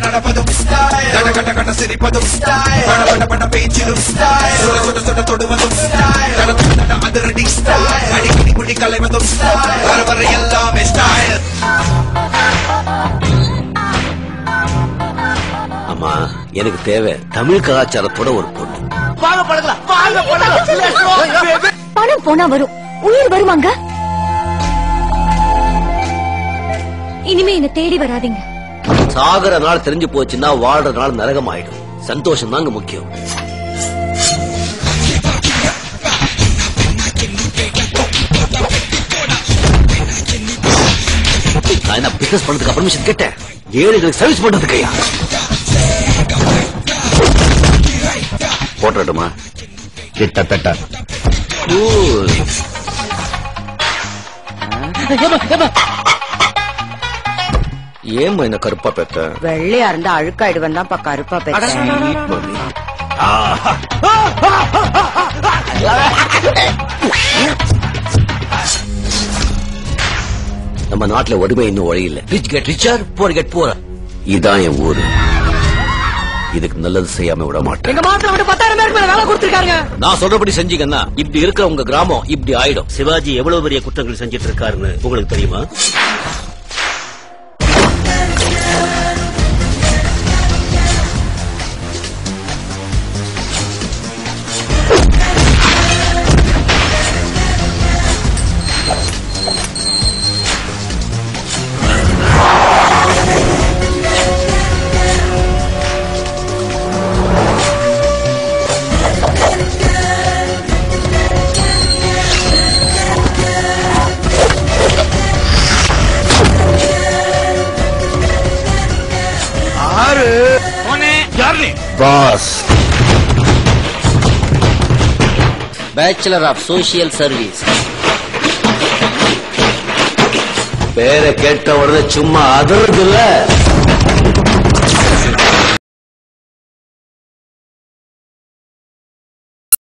நடப்பதும் கட கட கட சிரிப்பதும் பட பட பேச்சிலும் சுட சுட தொடுவதும் அதிரடி அடிக்கடி குடி கலைவதும் வர வர எல்லாமே ஸ்டைல். ஆமா, எனக்கு தேவை தமிழ் கலாச்சாரத்தோட ஒரு பொண்ணு. பணம் போனா வரும், உயிர் வருவாங்க. இனிமே என்ன தேடி வராதீங்க. சாகர நாள் தெரிஞ்சு போச்சுன்னா வாழ்ற நாள் நரகம் ஆயிடும். சந்தோஷம் தாங்க முக்கியம். நான் என்ன பிசினஸ் பண்றதுக்கு பர்மிஷன் கேட்டேன், ஏழைகளுக்கு சர்வீஸ் பண்றதுக்கையா? போட்டுமா கிட்டத்தட்ட ஏமா என்ன கருப்பா பெத்த? வெள்ளையா இருந்தா அழுக்காயிடுவன் தான் கருப்பா பெத்த. நம்ம நாட்டுல ஒருமை இன்னும் ஒழியில. Rich get richer, poor get poor. இதான் என் ஊரு. இதுக்கு நல்லது செய்யாம விட மாட்டேன். எங்க மாத்திரம் விட்டு 10,000 பேருக்கு மேல வேலை கொடுத்திருக்காங்க. நான் சொல்றபடி செஞ்சீங்கன்னா இப்படி இருக்கிற உங்க கிராமம் இப்படி ஆயிடும். சிவாஜி எவ்வளவு பெரிய குற்றங்கள் செஞ்சிட்டு இருக்காருன்னு உங்களுக்கு தெரியுமா? Boss, bachelor of social service. பேரை கேட்ட உடனே சும்மா அதறது இல்ல.